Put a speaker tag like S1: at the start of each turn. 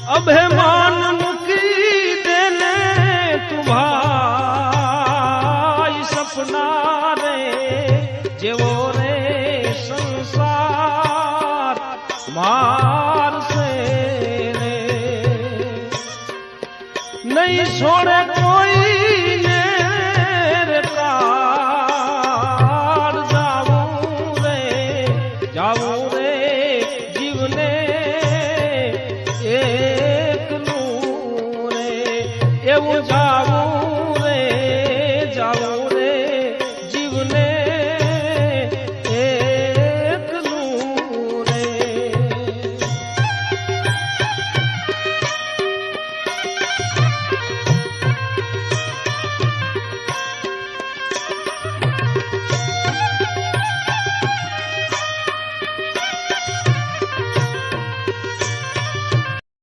S1: અભિમાન મૂકી દેને તું ભાઈ સપના રે જેવો રે સંસાર મારશે રે નહીં છોડે કોઈને રે તાર જાવું રે જીવને એકલું રે એવું